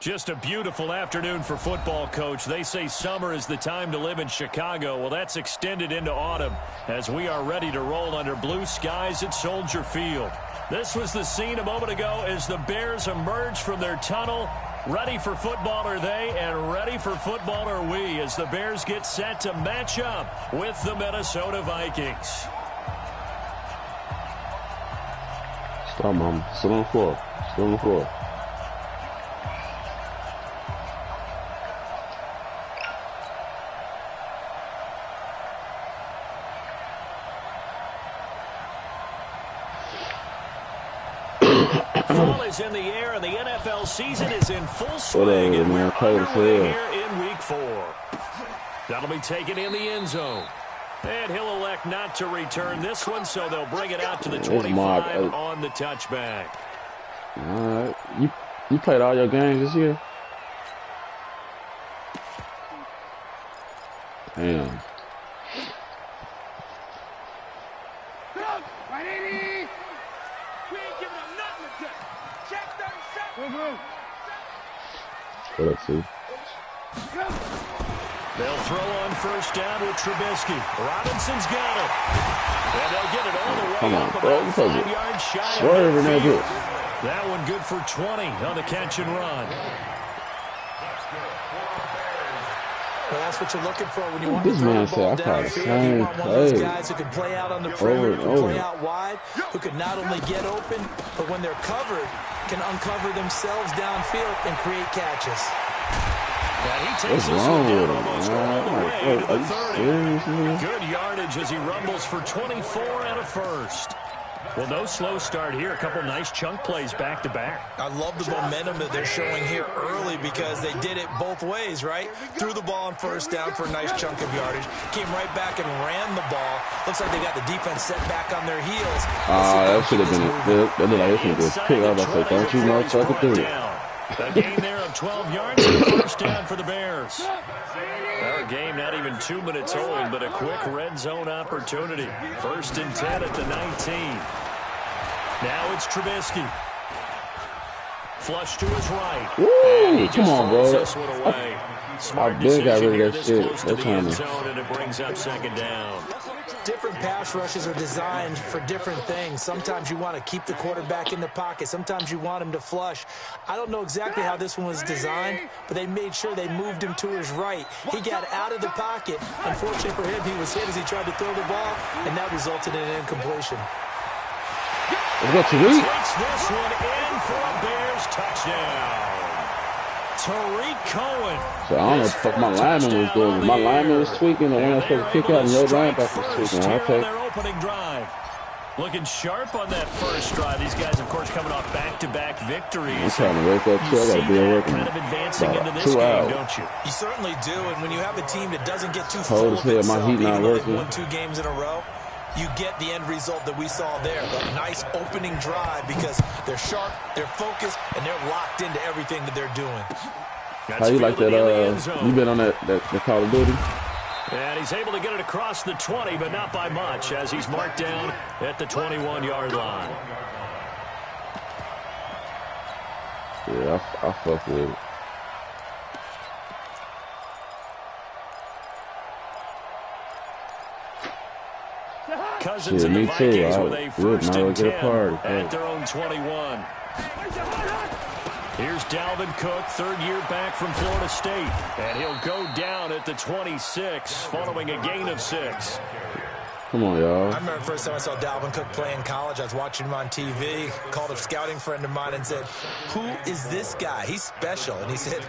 Just a beautiful afternoon for football, Coach. They say summer is the time to live in Chicago. Well, that's extended into autumn as we are ready to roll under blue skies at Soldier Field. This was the scene a moment ago as the Bears emerged from their tunnel. Ready for football are they, and ready for football are we as the Bears get set to match up with the Minnesota Vikings. Stop, Mom. Sit on the floor. Sit on the floor. Ball is in the air, and the NFL season is in full swing, and we're underway here in Week 4. That'll be taken in the end zone. And he'll elect not to return this one, so they'll bring it out to the 25 on the touchback. All right. You played all your games this year? Damn. Let's see. They'll throw on first down with Trubisky. Robinson's got it. And they'll get it all the way Come on, up bro. about 5 yards shy Swerve of in midfield. that. That one good for 20 on the catch and run. Well, that's what you're looking for when you want This to throw man the ball said, I downfield. You want one of those guys who can play out on the perimeter, who can play out wide, who can not only get open, but when they're covered, can uncover themselves downfield and create catches. And he takes this one down almost all the way to the 30. Good yardage as he rumbles for 24 and a first. Well, no slow start here. A couple nice chunk plays back-to-back. I love the momentum that they're showing here early because they did it both ways, right? Threw the ball on first down for a nice chunk of yardage. Came right back and ran the ball. Looks like they got the defense set back on their heels. That should have been it. That looked like it should have been picked up. I said, don't you motherfucker do it. A gain there of 12 yards and first down for the Bears. Our game not even 2 minutes old, but a quick red zone opportunity. 1st and 10 at the 19. Now it's Trubisky. Flush to his right. Woo! Come on, bro. This one away. Smart big got rid of that this shit. close to the end zone, and it brings up 2nd down. Different pass rushes are designed for different things. Sometimes you want to keep the quarterback in the pocket. Sometimes you want him to flush. I don't know exactly how this one was designed, but they made sure they moved him to his right. He got out of the pocket. Unfortunately for him, he was hit as he tried to throw the ball, and that resulted in an incompletion. Let's go, Tariq. Takes this one in for a Bears touchdown. Tariq Cohen. So I don't know what the fuck my lineman was doing. My lineman was tweaking, and when I was supposed to kick out, and your linebacker was tweaking. Okay. Their opening drive. Looking sharp on that first drive. These guys, of course, coming off back-to-back victories. I'm trying to wake up, too. I got to be working. Kind of advancing into this game, don't you? You certainly do, and when you have a team that doesn't get too full of itself, my heat not even though working. they've won 2 games in a row, you get the end result that we saw there. That nice opening drive because they're sharp, they're focused, and they're locked into everything that they're doing. How you like that? You been on that Call of Duty? And he's able to get it across the 20, but not by much, as he's marked down at the 21-yard line. Yeah, I fuck with it. Cousins and the Vikings with a 1st and 10 at their own 21. Here's Dalvin Cook, 3rd year back from Florida State. And he'll go down at the 26 following a gain of 6. Come on, y'all. I remember the first time I saw Dalvin Cook play in college. I was watching him on TV, called a scouting friend of mine and said, who is this guy? He's special. And he said,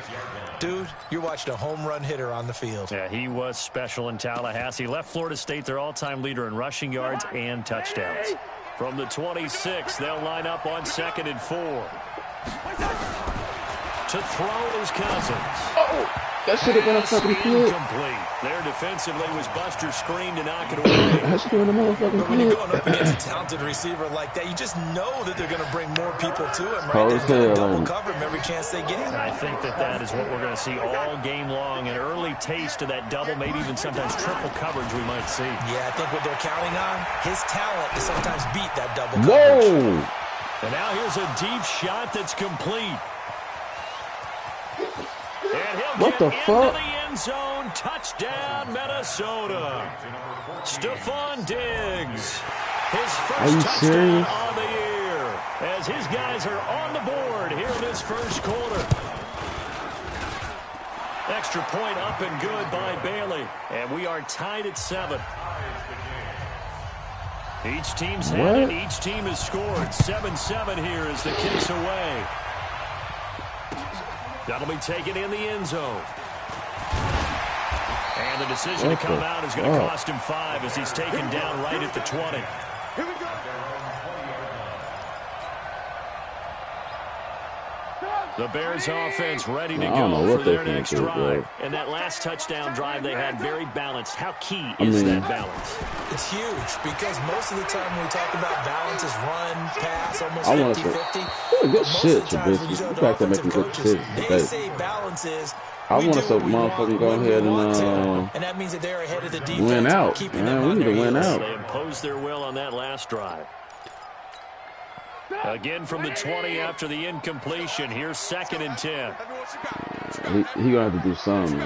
dude, you're watching a home run hitter on the field. Yeah, he was special in Tallahassee. Left Florida State their all-time leader in rushing yards and touchdowns. From the 26, they'll line up on 2nd and 4. To throw is Cousins. Oh, that should have been a fucking kill. Incomplete. There defensively was Buster screen to knock it away. That should have been a motherfucking But when you're going up against a talented receiver like that, you just know that they're going to bring more people to him, right? They're going to double cover him every chance they get. I think that is what we're going to see all game long. An early taste of that double, maybe even sometimes triple coverage we might see. Yeah, I think what they're counting on, his talent to sometimes beat that double coverage. Whoa! And now here's a deep shot that's complete. And he'll What get the fuck? into the end zone. Touchdown, Minnesota. Stephon Diggs. His first touchdown on the year. As his guys are on the board here in this first quarter. Extra point up and good by Bailey. And we are tied at 7. Each team's had it. Each team has scored. 7-7 here as the kick's away. That'll be taken in the end zone. And the decision to come out is going to cost him 5 as he's taken down right at the 20. Here we go. The Bears offense ready to go for their next drive. And that last touchdown drive they had very balanced. How key is that balance? It's huge because most of the time when we talk about balance is run, pass, almost 50-50. Good shit, Trubisky. You back there making good decisions. They say balance is I want us to motherfucking go ahead and that means that they're ahead of the defense. Win out. Man, we need to win out. They imposed their will on that last drive. Again from the 20 after the incompletion. Here's 2nd and 10. He gonna have to do something.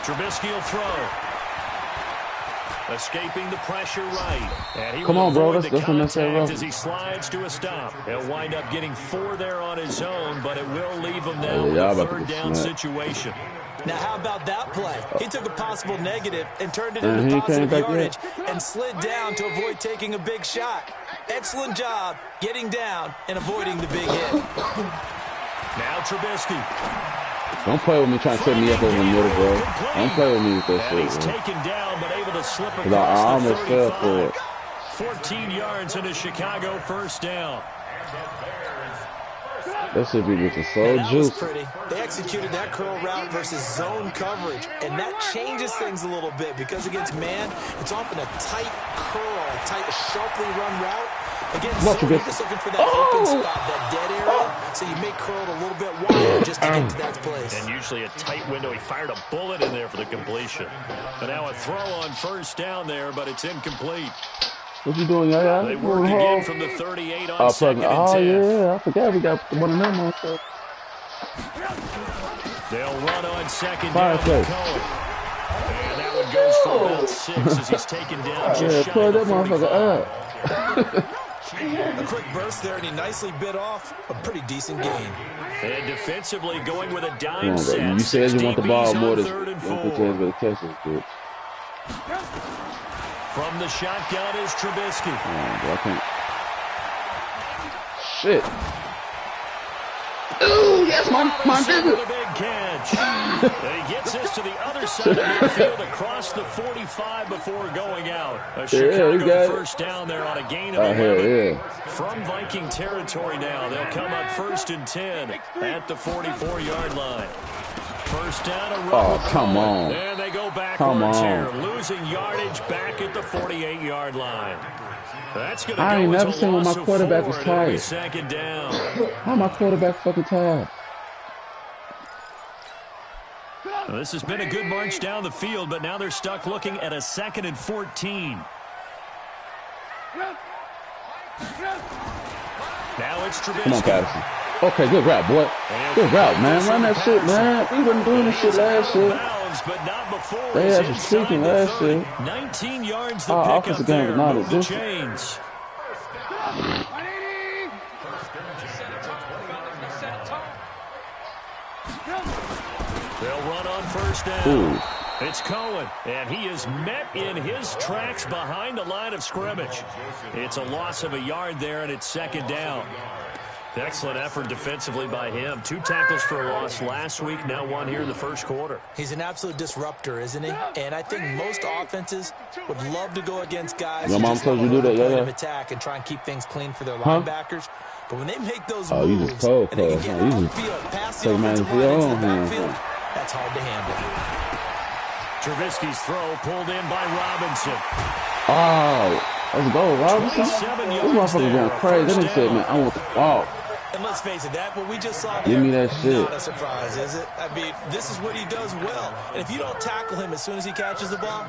Trubisky will throw. Escaping the pressure right. And he Come on, bro. That's contact as he slides to a stop. He'll wind up getting 4 there on his own, but it will leave him now with a 3rd down situation. Now, how about that play? He took a possible negative and turned it into positive yardage and slid down to avoid taking a big shot. Excellent job getting down and avoiding the big hit. Now Trubisky. Don't play with me trying to set me up over the middle, bro. Don't play with me with that shit, he's bro. taken down, but able to slip across I almost fell for it. 14 yards into Chicago 1st down. That should be looking so juicy. Pretty. They executed that curl route versus zone coverage, and that changes things a little bit because against man, it's often a tight curl, a tight, sharply run route. Against zone, you're just looking for that open spot, that dead area, so you make curl a little bit wider just to get to that place. And usually a tight window. He fired a bullet in there for the completion. And now a throw on 1st down there, but it's incomplete. What you doing, Yaya? They work again from the 38 on 2nd and 10. Oh, yeah. I forgot we got one of them on. They'll run on 2nd down to Cohen. And that one goes for about 6 as he's taken down just shy of the 45. A quick burst there, and he nicely bit off a pretty decent gain. And defensively going with a dime set. You said you want the ball more than 3rd and 4. From the shotgun is Trubisky. Shit. Ooh, yes, my business. A big catch. And he gets this to the other side of the midfield across the 45 before going out. A Chicago 1st down there on a gain of 11. From Viking territory now. They'll come up 1st and 10 at the 44-yard line. 1st down, a run. Oh, come on. And they go backwards here. Losing yardage back at the 48-yard line. That's going to go I ain't never as a seen when my loss of quarterback 4. was tired. 2nd down. How my quarterback fucking tired? Well, this has been a good march down the field, but now they're stuck looking at a 2nd and 14. Now it's Trubisky. Come on, Patterson. Okay, good route, boy. Good route, man. Run that shit, man. We wasn't doing this shit last year. But not before. They had some streaking last year. 19 yards the pick up there. Move the chains. They'll run on 1st down. Ooh. It's Cohen, and he is met in his tracks behind the line of scrimmage. It's a loss of a yard there, and it's 2nd down. Excellent effort defensively by him. 2 tackles for a loss last week, now 1 here in the 1st quarter. He's an absolute disruptor, isn't he? And I think most offenses would love to go against guys who just want to attack and try and keep things clean for their linebackers. But when they make those moves and they can get upfield, pass the offensive line into the backfield, that's hard to handle. Trubisky's throw pulled in by Robinson. Oh, let's go, Robinson. This motherfucker going crazy. Then he said, man, I want the ball. And let's face it, what we just saw there, give me that shit. Not a surprise, is it? I mean, this is what he does well. And if you don't tackle him as soon as he catches the ball,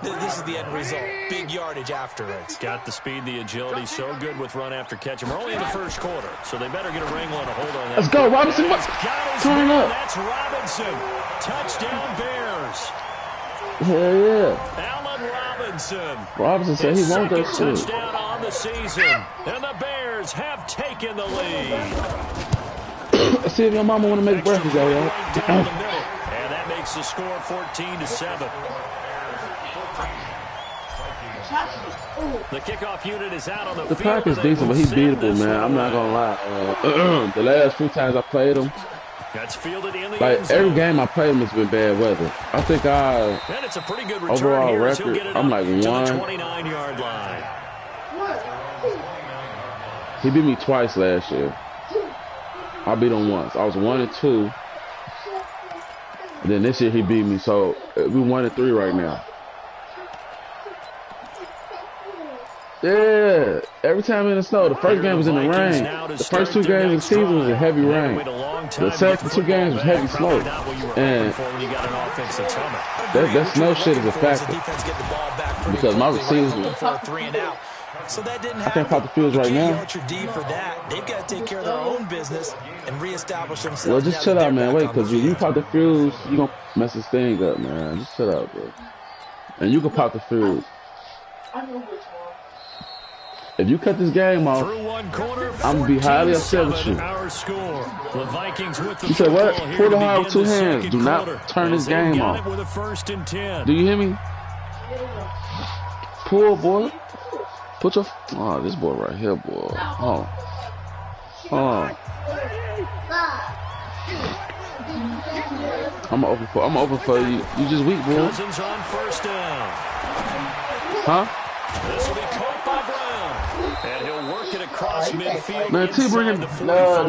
this is the end result. Big yardage afterwards. Got the speed, the agility, so good with run after catch. And we're only in the first quarter, so they better get a wrangle and a hold on that. Let's go, Robinson. Turn up. That's Robinson. Touchdown, Bears. Hell yeah. Allen Robinson. Robinson said he won't that shit. Touchdown on the season. And the Bears have taken the lead. Let's see if your mama want to make breakfast out, y'all. And that makes the score 14-7. The kickoff unit is out on the field. The pack is decent, but he's beatable, man. I'm not going to lie. The last few times I played him, that's fielded in the like every game I played him has been bad weather. I think and it's a pretty good return overall here, record, I'm like 1. 29-yard line. He beat me twice last year. I beat him once. I was 1-2. And then this year he beat me, so we 1-3 right now. Yeah, every time in the snow. The first game was in the rain. The first 2 games of the season was in heavy rain. The second 2 games was heavy snow. And that snow shit is a factor. Because my receivers were... So that didn't happen. I can't pop the fields right now. For that. They've got to take care of their own business and reestablish themselves. Well, just chill out, man. Wait, because you pop the fuse, you going to mess this thing up, man. Just chill out, bro. And you can pop the fuse. If you cut this game off, I'm going to be highly upset with you. You said what? Pull the hard with 2 hands. Do not turn this game off. Do you hear me? Pull, boy. Put your... Oh, this boy right here, boy. Oh. Oh. I'm open for you. You just weak, boy. Huh? This will be caught by Brown. And he'll work it across midfield. Man, T bringing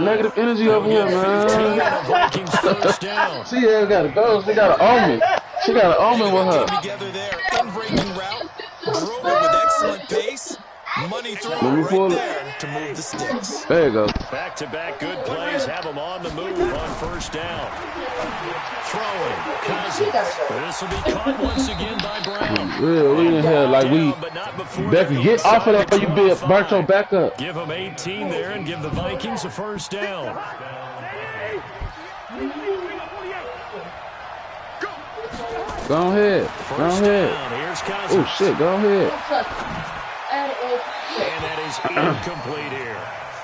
negative energy over here, man. She ain't got to go. She got an omen. She got an omen with her. Together there, in-breaking route. Drove it with excellent pace. Money throw right there to move the sticks. There you go. Back-to-back good plays have them on the move on first down. Throwing. Cousins. This will be caught once again by Brown. We in here like we... Becky, get off of that or you be a Barto back up. Give them 18 there and give the Vikings a first down. Go ahead. Go ahead. Oh, shit. Go ahead. And that is incomplete here.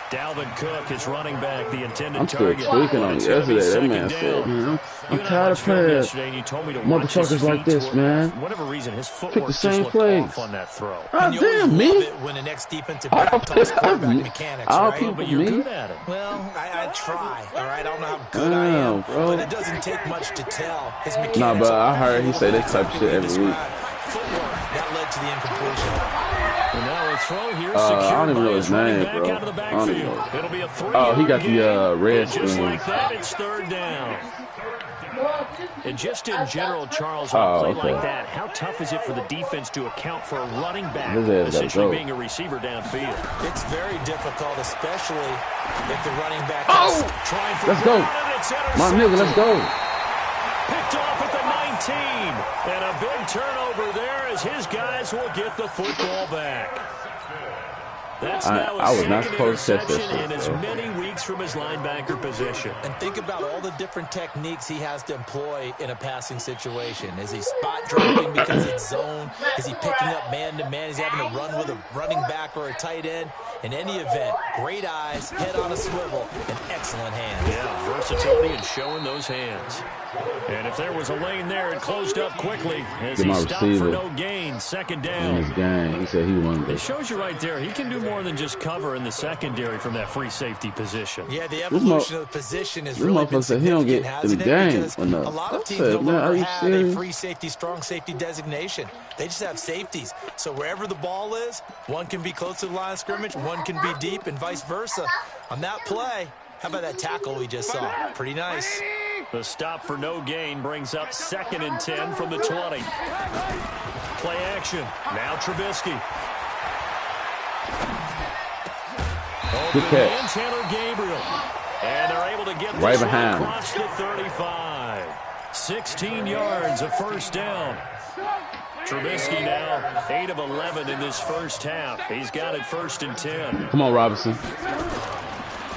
Dalvin Cook is running back, the intended target. I'm still tweaking on it yesterday. That man said, man, I'm tired of playing motherfuckers like this, man. For whatever reason, his footwork pick the same plays on that throw. Oh, damn, me. When the next defensive back talks quarterback mechanics, right? But you're good at it. Well, I try, all right? I don't know how good I am, bro. but it doesn't take much to tell. His mechanics. Nah, but I heard he say that type of shit every week. Footwork, that led to the incompletion. And now a throw here, I don't even know his name, bro. I don't even know. It'll be a 3-yard he got the red just like that, it's third down. And just in general, Charles, on a play like that, how tough is it for the defense to account for a running back essentially being a receiver downfield? It's very difficult, especially if the running back is trying for let's go. My nigga, let's go. Picked off at the 19. And a big turnover there as his guys will get the football back. That's now a second interception in as many weeks from his linebacker position. And think about all the different techniques he has to employ in a passing situation. Is he spot dropping because it's zone? Is he picking up man-to-man? Is he having to run with a running back or a tight end? In any event, great eyes, head on a swivel, and excellent hands. Yeah, versatility and showing those hands. And if there was a lane there, it closed up quickly as he stopped for no gain. Second down. In his game, he said he wanted it. Shows you right there, he can do more than just cover in the secondary from that free safety position. Yeah, the evolution of the position is really been significant, he don't get in the game enough. A lot of teams no longer have a free safety, strong safety designation. They just have safeties. So wherever the ball is, one can be close to the line of scrimmage, one can be deep, and vice versa. On that play, how about that tackle we just saw? Pretty nice. The stop for no gain brings up 2nd and 10 from the 20. Play action. Now Trubisky. Good catch. And Taylor Gabriel. And they're able to get this Right behind. across the 35. 16 yards, a first down. Trubisky now 8 of 11 in this first half. He's got it 1st and 10. Come on, Robinson.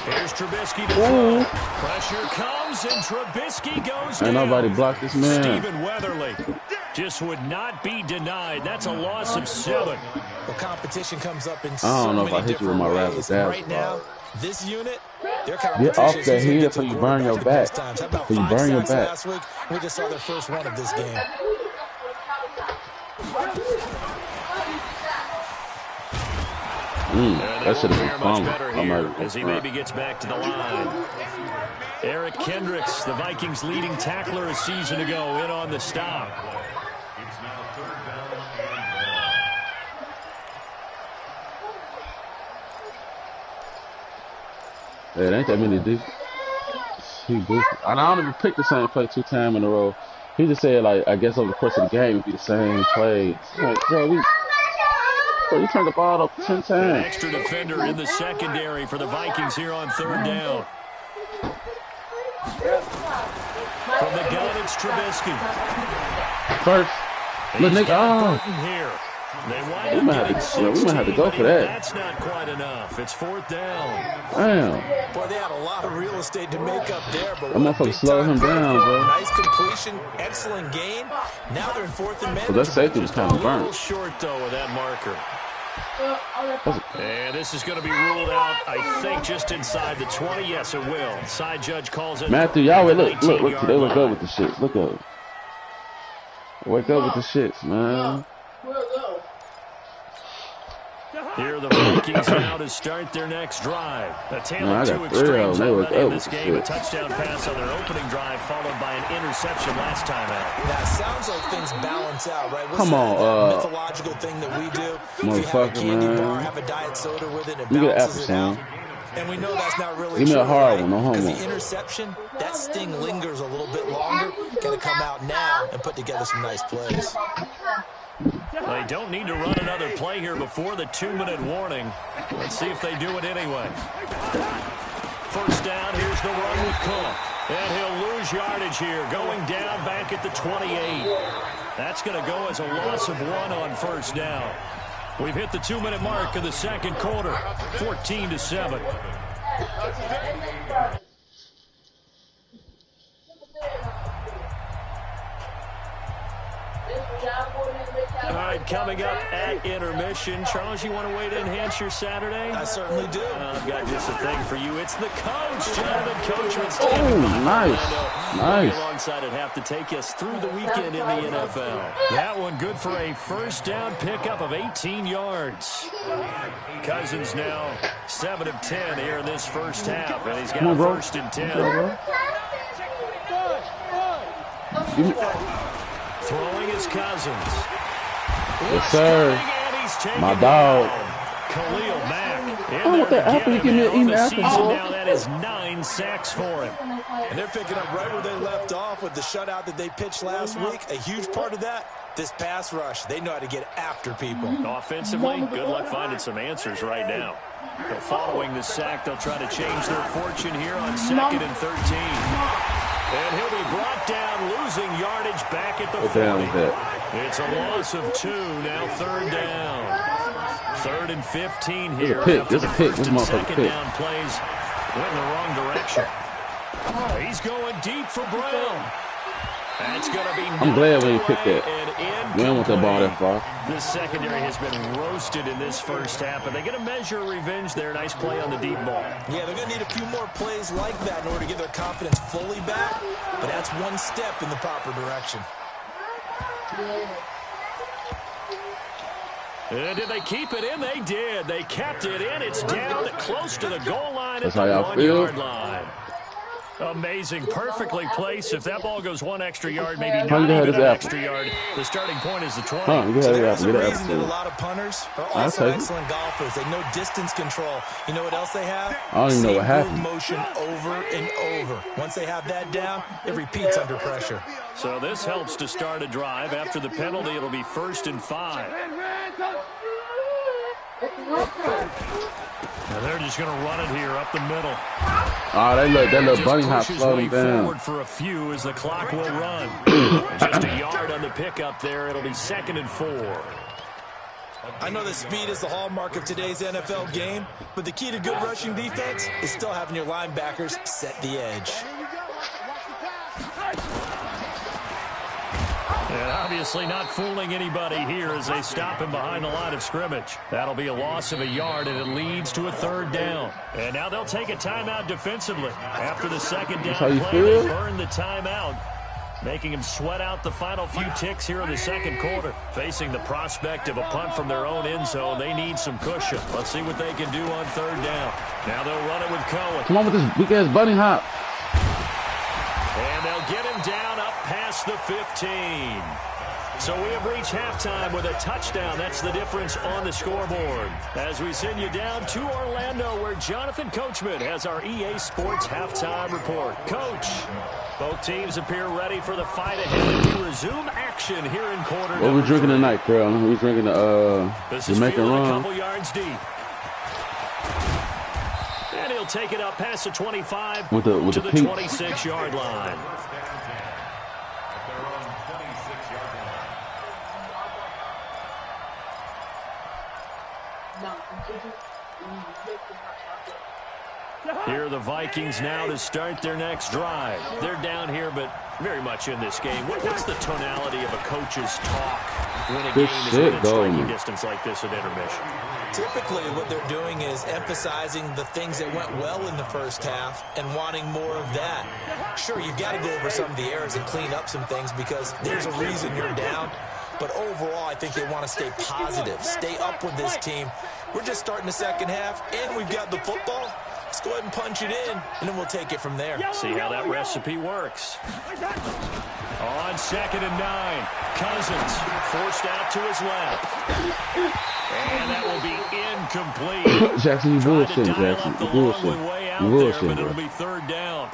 Here's Trubisky to throw. Pressure comes, and Trubisky goes down. Ain't nobody blocked this man. Stephen Weatherly just would not be denied. That's a loss of 7. Well, competition comes up in I don't know if I hit you with my rabbit dad. Right now, this unit, their get off the heel before you burn your back. Before you burn your back. Last week, we just saw their first one of this game. That should have been fun. As he maybe gets back to the line. Eric Kendricks, the Vikings' leading tackler a season ago, in on the stop. Yeah, it ain't that many deep. He goofy. I don't even pick the same play 2 times in a row. He just said, like, I guess over the course of the game, it'd be the same play. Like, bro, you turned the ball up 10 times. An extra defender in the secondary for the Vikings here on 3rd down. From the gun, it's Trubisky. First. Look, Nick. Oh. Here. We might have to go for that. That's not quite enough. It's 4th down. Damn. Boy, they had a lot of real estate to make up there, but that motherfucker slowed him down, bro. Nice completion, excellent gain. Now they're in 4th and So that safety was kind of A little burnt. short, though, with that marker. And this is going to be ruled out, I think, just inside the 20. Yes, it will. Side judge calls it. Matthew, y'all look. They look up with the shits. Look up. Wake up with the shits, man. Here are the Vikings now to start their next drive. A tale of 2 extremes already in this game. A touchdown pass on their opening drive, followed by an interception last time out. Now, it sounds like things balance out, right? Come on, mythological thing that we do. Motherfucker, if you have a candy man. bar, have a diet soda with it, and You it get an balances apple, it out. son. And we know that's not really Give me true, a hard right? one, no homo. Because the interception, that sting lingers a little bit longer. Got to come out now and put together some nice plays. They don't need to run another play here before the 2-minute warning. Let's see if they do it anyway. First down, here's the run with Cook. And he'll lose yardage here, going down back at the 28. That's going to go as a loss of 1 on first down. We've hit the 2-minute mark of the second quarter, 14-7. All right, coming up at intermission. Charles, you want to wait to enhance your Saturday? I certainly do. I've got just a thing for you. It's the coach, Jonathan Coachman. Oh, nice. Nice. Alongside it, have to take us through the weekend in the NFL. That one good for a first down pickup of 18 yards. Cousins now 7 of 10 here in this first half, and he's got a 1st and 10. Throwing his Cousins. Yes, sir. My dog. Khalil Mack. I want that apple. You give me an eating apple. Now that is 9 sacks for him. And they're picking up right where they left off with the shutout that they pitched last week. A huge part of that, this pass rush. They know how to get after people. Offensively, good luck finding some answers right now. So following the sack, they'll try to change their fortune here on 2nd and 13. And he'll be brought down, losing yardage back at the 40. It's a loss of 2, now 3rd down. 3rd and 15 here. There's a pick. This motherfucker pick. Down plays went in the wrong direction. He's going deep for Brown. That's going to be. I'm glad we didn't pick that. We don't want that ball that far. This secondary has been roasted in this first half, but they're going to measure revenge there. Nice play on the deep ball. Yeah, they're going to need a few more plays like that in order to get their confidence fully back, but that's one step in the proper direction. And did they keep it in? They did. They kept it in. It's down close to the goal line at the 1-yard line. Amazing. Perfectly placed. If that ball goes 1 extra yard, maybe not even an extra yard, the starting point is the 20. So there's a reason that a lot of punters are also excellent golfers. They know distance control. You know what else they have? I don't even know what happened. Motion over and over. Once they have that down, it repeats under pressure. So this helps to start a drive. After the penalty, it'll be 1st and 5. And they're just going to run it here up the middle. Oh, that little bunny hop slowed him down. Forward for a few as the clock will run. Just a yard on the pickup there. It'll be 2nd and 4. I know that speed is the hallmark of today's NFL game, but the key to good rushing defense is still having your linebackers set the edge. And obviously not fooling anybody here as they stop him behind the line of scrimmage. That'll be a loss of a yard, and it leads to a 3rd down. And now they'll take a timeout defensively. After the 2nd down play, they burn the timeout, making him sweat out the final few ticks here in the 2nd quarter. Facing the prospect of a punt from their own end zone, they need some cushion. Let's see what they can do on 3rd down. Now they'll run it with Cohen. Come on with this big-ass bunny hop. And they'll get him down up past the 15. So we have reached halftime with a touchdown. That's the difference on the scoreboard. As we send you down to Orlando, where Jonathan Coachman has our EA Sports halftime report. Coach, both teams appear ready for the fight ahead. We resume action here in quarter. What we drinking tonight, bro? We're drinking the Jamaican rum. A couple yards deep. And he'll take it up past the 25 with the to the 26-yard line. Here are the Vikings now to start their next drive. They're down here, but very much in this game. What's the tonality of a coach's talk when a game is within striking distance like this at intermission? Typically, what they're doing is emphasizing the things that went well in the first half and wanting more of that. Sure, you've got to go over some of the errors and clean up some things because there's a reason you're down. But overall, I think they want to stay positive, stay up with this team. We're just starting the 2nd half, and we've got the football. Let's go ahead and punch it in, and then we'll take it from there. See how that recipe works. On 2nd and 9, Cousins forced out to his left. And that will be incomplete. Jackson, you bullshit, Jackson. You bullshit. You bullshit, but it'll be 3rd down.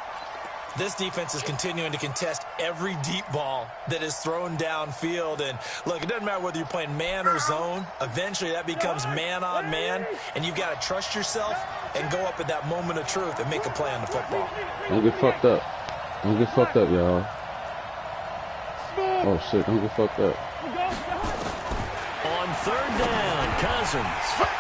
This defense is continuing to contest every deep ball that is thrown downfield. And, look, it doesn't matter whether you're playing man or zone. Eventually, that becomes man-on-man, and you've got to trust yourself and go up at that moment of truth and make a play on the football. Don't get fucked up. Don't get fucked up, y'all. Oh, shit. Don't get fucked up. On 3rd down, Cousins.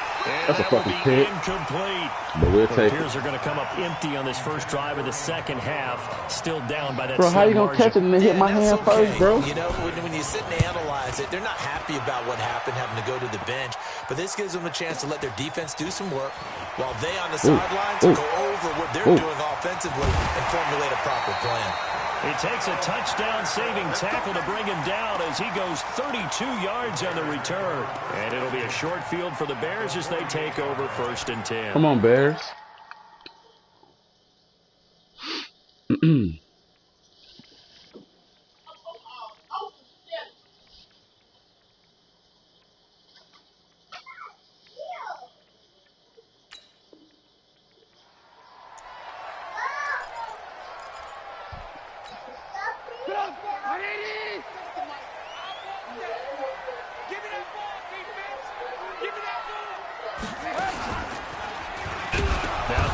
That's a fucking pick. Incomplete. But we'll take it. Bears are going to come up empty on this first drive of the 2nd half. Still down by that. Bro, how you going to catch it and then hit my hand first, bro? You know, when you sit and analyze it, they're not happy about what happened, having to go to the bench. But this gives them a chance to let their defense do some work while they on the sidelines go over what they're doing offensively and formulate a proper plan. It takes a touchdown-saving tackle to bring him down as he goes 32 yards on the return. And it'll be a short field for the Bears as they take over 1st and 10. Come on, Bears.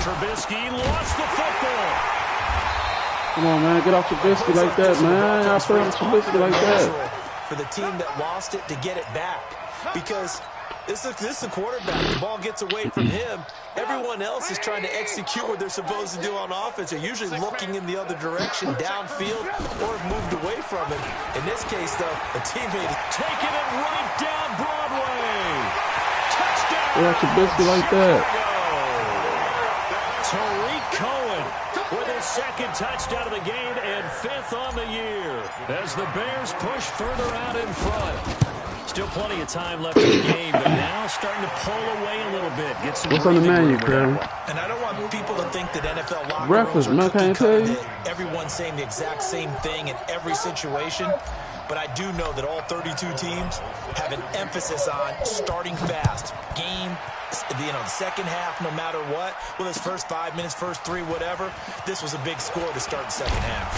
Trubisky lost the football. Come on, man. Get off Trubisky like that, man. Y'all play with Trubisky like that. For the team that lost it to get it back. Because this is a quarterback. The ball gets away from him. Everyone else is trying to execute what they're supposed to do on offense. They're usually looking in the other direction, downfield, or have moved away from him. In this case, though, a teammate is taking it right down Broadway. Touchdown. Get off Trubisky like that. Tariq Cohen with his 2nd touchdown of the game and 5th on the year as the Bears push further out in front. Still plenty of time left in the game, but now starting to pull away a little bit. Get some What's on the menu, Karen? And I don't want people to think that NFL locker rooms are cookie cutter, that everyone's saying the exact same thing in every situation. But I do know that all 32 teams have an emphasis on starting fast. Game, the 2nd half, no matter what. Well, this first 5 minutes, first 3, whatever. This was a big score to start the 2nd half.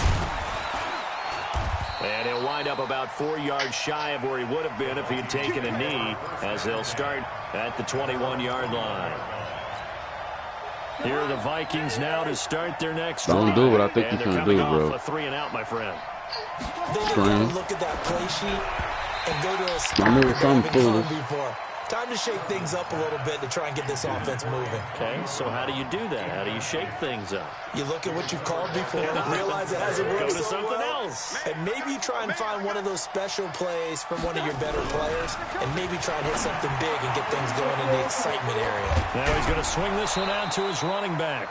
And he'll wind up about 4 yards shy of where he would have been if he had taken a knee, as they'll start at the 21-yard line. Here are the Vikings now to start their next Don't drive. do what I think and you they're can coming do, off bro. a 3 and out, my friend. They didn't look at that play sheet and go to a spot I knew that they something haven't gone foolish. before. Time to shake things up a little bit to try and get this offense moving. Okay, so how do you do that? How do you shake things up? You look at what you've called before, realize it hasn't worked Go to so something well, else. and maybe you try and find one of those special plays from one of your better players, and maybe try and hit something big and get things going in the excitement area. Now he's going to swing this one out to his running back.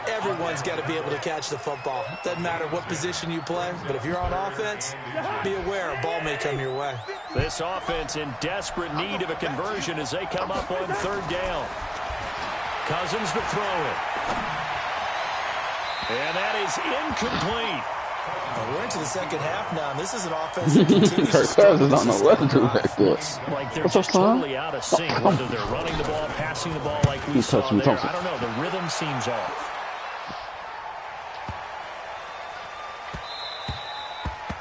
Everyone's got to be able to catch the football. Doesn't matter what position you play, but if you're on offense, be aware a ball may come your way. This offense in desperate need of a conversion as they come up on 3rd down. Cousins to throw it. And that is incomplete. Well, we're into the second half now, and this is an offense that continues to Kirk struggle. Cousins don't know what to do back there. Like they're What's just up, son? totally out of sync, whether they're running the ball, passing the ball like we You saw touch me, there. Thompson. I don't know. The rhythm seems off.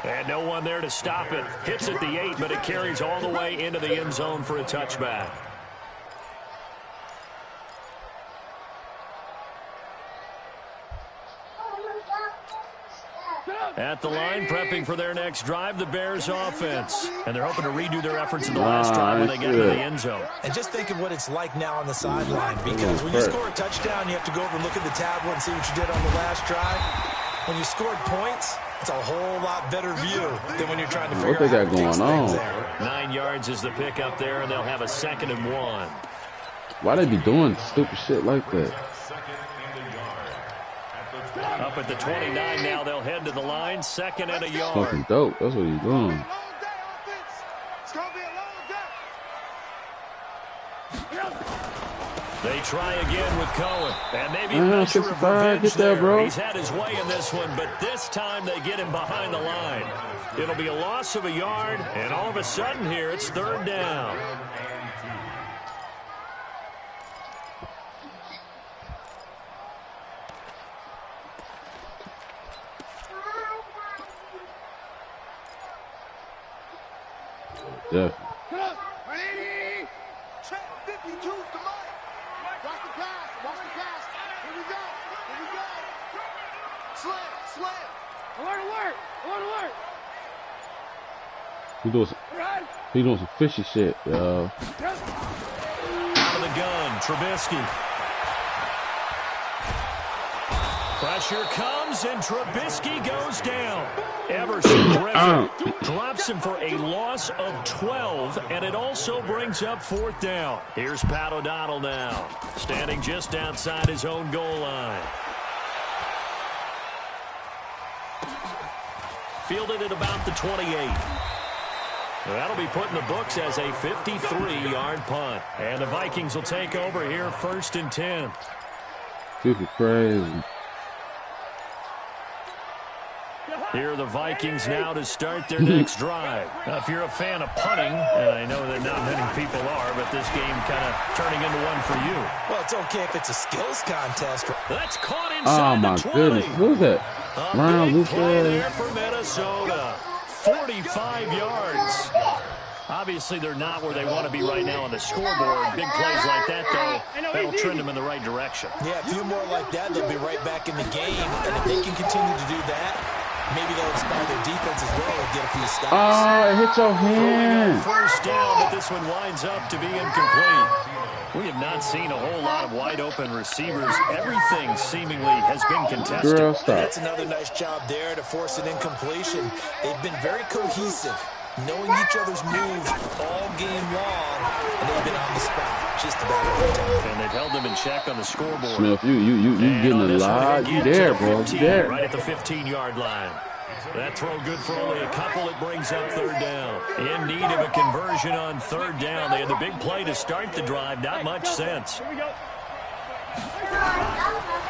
And no one there to stop it. Hits at the 8, but it carries all the way into the end zone for a touchback. At the line, prepping for their next drive, the Bears offense. And they're hoping to redo their efforts in the last drive when they get into the end zone. And just think of what it's like now on the sideline, because when you score a touchdown, you have to go over and look at the tablet and see what you did on the last drive. When you scored points, it's a whole lot better view than when you're trying to figure What they out got how to fix going things on? there. 9 yards is the pick up there, and they'll have a 2nd and 1. Why they be doing stupid shit like that? Up at the 29 now, they'll head to the line, 2nd and a yard. Fucking dope. That's what he's doing. They try again with Cohen, and maybe a Man, measure of 65, revenge get there, there. bro. He's had his way in this one, but this time they get him behind the line. It'll be a loss of a yard, and all of a sudden here, it's 3rd down. Yeah. He doing some fishy shit, yo. Out of the gun, Trubisky. Pressure comes, and Trubisky goes down. Everson Griffin drops him for a loss of 12, and it also brings up 4th down. Here's Pat O'Donnell now, standing just outside his own goal line. Fielded at about the 28. That'll be put in the books as a 53-yard punt. And the Vikings will take over here, 1st and 10. Super crazy. Here are the Vikings now to start their next drive. Now, if you're a fan of punting, and I know that not many people are, but this game kind of turning into one for you. Well, it's okay if it's a skills contest. That's caught inside Oh my the 20. goodness. Who's that? A Round big loose play there ass. for Minnesota. 45 yards. Obviously, they're not where they want to be right now on the scoreboard. Big plays like that, though, that'll trend them in the right direction. Yeah, a few more like that, they'll be right back in the game. And if they can continue to do that, maybe they'll inspire their defense as well and get a few stops. Oh, it hit your Throwing on hand. 1st down, but this one winds up to be incomplete. We have not seen a whole lot of wide-open receivers. Everything seemingly has been contested. Girl, stop. That's another nice job there to force an incompletion. They've been very cohesive, knowing each other's moves all game long, and they've been on the spot just about every time. And they've held them in check on the scoreboard. Smith, you And getting on a this one, lot. he'll You get to there, the bro. You 15, there. right at the 15-yard line. That throw good for only a couple. It brings up 3rd down. In need of a conversion on 3rd down. They had the big play to start the drive. Not much sense.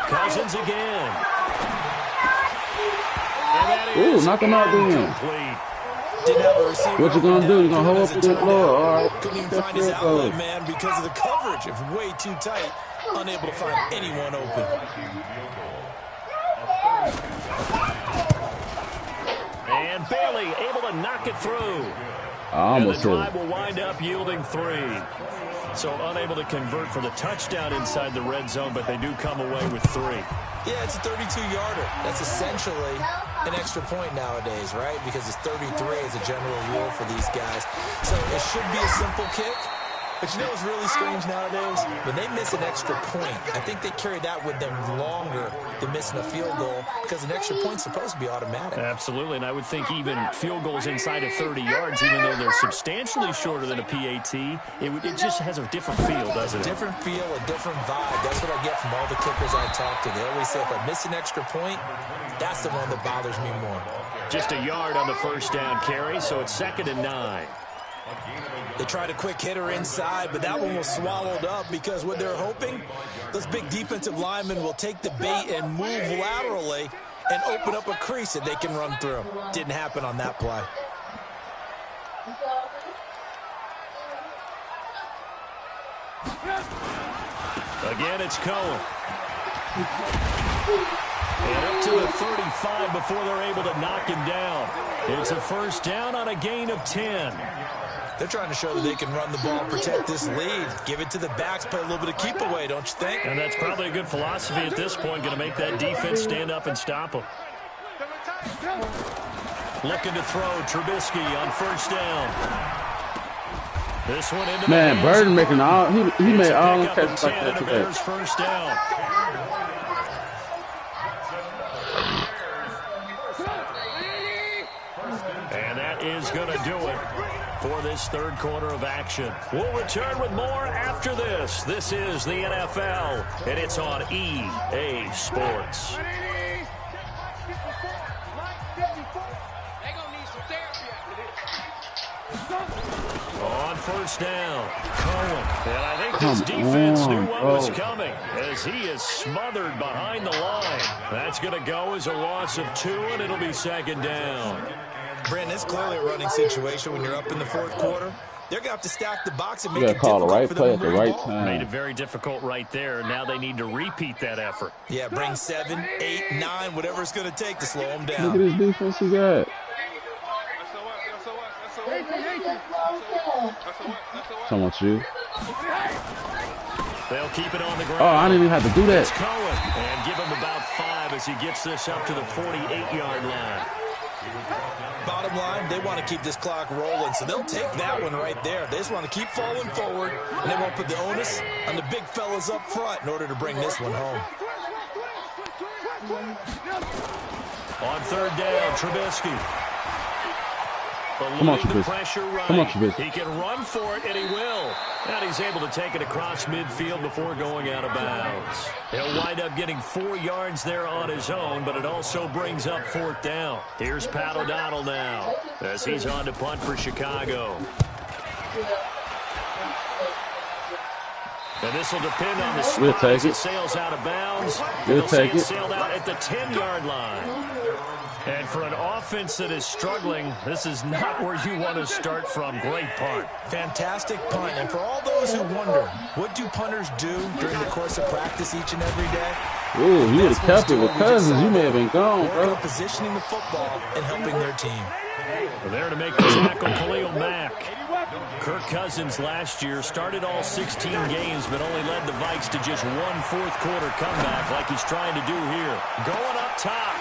Cousins again. And that Ooh, is knock him out then. incomplete. Didn't have a receiver What you gonna do? You gonna hold up as it the turned floor? out. All right. Couldn't even That's find his it, outlet, though. man, because of the coverage. It's way too tight. Unable to find anyone open. And Bailey able to knock it through. I And the almost hit drive him. will wind up yielding 3. So unable to convert for the touchdown inside the red zone, but they do come away with 3. Yeah, it's a 32-yarder. That's essentially an extra point nowadays, right? Because it's 33 as a general rule for these guys. So it should be a simple kick. But you know what's really strange nowadays? When they miss an extra point, I think they carry that with them longer than missing a field goal because an extra point's supposed to be automatic. Absolutely, and I would think even field goals inside of 30 yards, even though they're substantially shorter than a PAT, it just has a different feel, doesn't it? Different feel, a different vibe. That's what I get from all the kickers I talk to. They always say if I miss an extra point, that's the one that bothers me more. Just a yard on the first down carry, so it's 2nd and 9. They tried a quick hitter inside, but that one was swallowed up because what they're hoping, those big defensive linemen will take the bait and move laterally and open up a crease that they can run through. Didn't happen on that play. Again, it's Cohen. And up to the 35 before they're able to knock him down. It's a first down on a gain of 10. They're trying to show that they can run the ball, protect this lead. Give it to the backs, play a little bit of keep away, don't you think? And that's probably a good philosophy at this point, going to make that defense stand up and stop them. Looking to throw, Trubisky on first down. This one into Man, Burden making all he made all them catches like that today. First down. And that is going to do it for this third quarter of action. We'll return with more after this. This is the NFL, and it's on EA Sports. On first down, Cohen. And I think this defense knew what was coming as he is smothered behind the line. That's going to go as a loss of 2, and it'll be 2nd down. Brandon, it's clearly a running situation when you're up in the fourth quarter. They're going to have to stack the box and make You it got to call the right play at the right ball. time. Made it very difficult right there. Now they need to repeat that effort. Yeah, bring 7, 8, 9, whatever it's going to take to slow them down. Look at this defense he got. So much you. They'll keep it on the ground. Oh, I didn't even have to do that. It's Cohen, and give him about 5 as he gets this up to the 48-yard line. Bottom line, they want to keep this clock rolling, so they'll take that one right there. They just want to keep falling forward, and they won't put the onus on the big fellas up front in order to bring this one home. On third down, Trubisky. Come on, Trubisky. Come on, Trubisky. He can run for it, and he will. And he's able to take it across midfield before going out of bounds. He'll wind up getting 4 yards there on his own, but it also brings up 4th down. Here's Pat O'Donnell now as he's on to punt for Chicago. And this will depend on the spot as it sails out of bounds. We'll take it. Sailed out at the 10-yard line. And for an offense that is struggling, this is not where you want to start from. Great punt. Fantastic punt. And for all those who wonder, what do punters do during the course of practice each and every day? Ooh, you would have kept it with Cousins. You may have been gone, bro. Positioning the football and helping their team. There to make the tackle, Khalil Mack. Kirk Cousins last year started all 16 games, but only led the Vikes to just 1 fourth-quarter comeback like he's trying to do here. Going up top.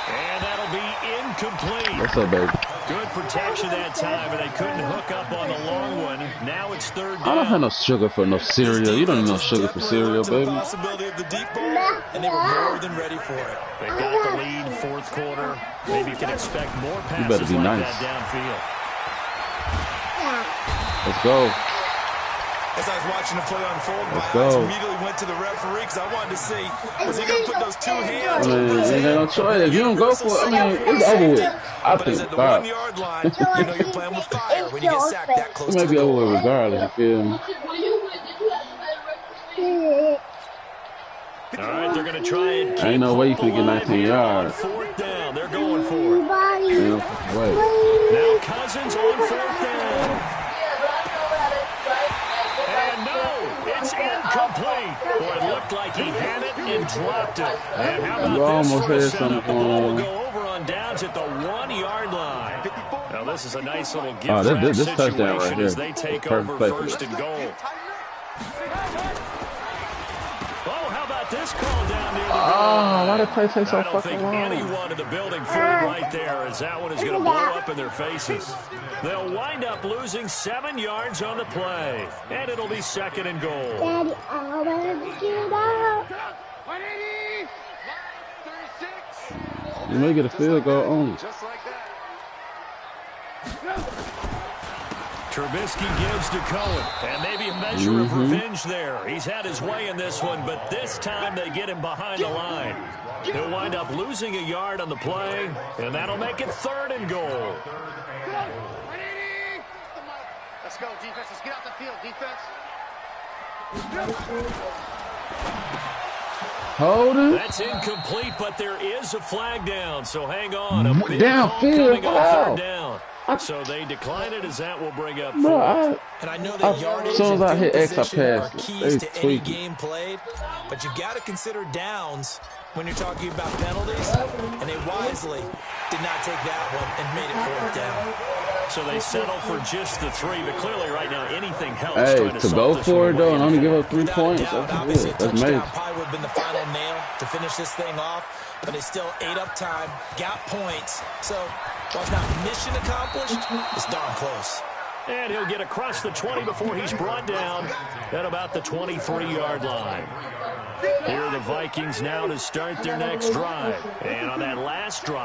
And that'll be incomplete. What's up, baby? Good protection that time, and they couldn't hook up on the long one. Now it's third down. I don't have no sugar for no cereal. You don't need no sugar for cereal, baby. Possibility of the deep ball, and they were more than ready for it. They got the lead, fourth quarter. Maybe you can expect more passes you better be like nice. that downfield. Let's go. As I was watching the play unfold, my eyes immediately went to the referee because I wanted to see, was he going to put those 2 hands? I mean, you ain't no choice. If you don't go for it, I mean, it's over with. I but it's think at the 1-yard line, you know you're playing with fire when you get sacked that close it to might be the over goal. with regardless, you feel me? All right, they're going to try and keep ain't no way you can get 19 yards. Fourth down, they're going for it. Ain't no fucking way. Now Cousins on fourth down. And no, it's incomplete. Boy, it looked like he had it and dropped it. And how about You this almost for a had setup? something The ball will going go over on downs at the 1-yard line. Now, this is a nice little gift this touchdown situation right here. as they take Perfect over play. first and goal. Oh, how about this call down near the goal? Oh, why did play take so fucking long? I don't think anyone in the building fooled right there, as that one is going to blow up in their faces. They'll wind up losing 7 yards on the play, and it'll be second and goal. Daddy, I want to get out. You may get a field goal only. Just like that. Trubisky gives to Cohen, and maybe a measure of revenge there. He's had his way in this one, but this time they get him behind the line. He'll wind up losing a yard on the play, and that'll make it third and goal. Let's go, defense. Let's get out the field, defense. Hold it. That's incomplete, but there is a flag down, so hang on. A big Downfield, call coming on wow. third down. So they decline it as that will bring up Bro, fourth. And I know that yardage as soon as I and hit field X, I position are passed it. keys They to any tweaking. game played, but you've got to consider downs when you're talking about penalties, and they wisely did not take that one and made it fourth down. So they settle for just the 3, but clearly right now anything helps. Hey, trying to solve go this for one it though and away. only give up 3 Without a points, doubt, that's obviously good. a That's touchdown amazing. probably would have been the final nail to finish this thing off, but they still ate up time, got points. So while it's not mission accomplished, it's darn close. And he'll get across the 20 before he's brought down at about the 23-yard line. Here are the Vikings now to start their next drive. And on that last drive,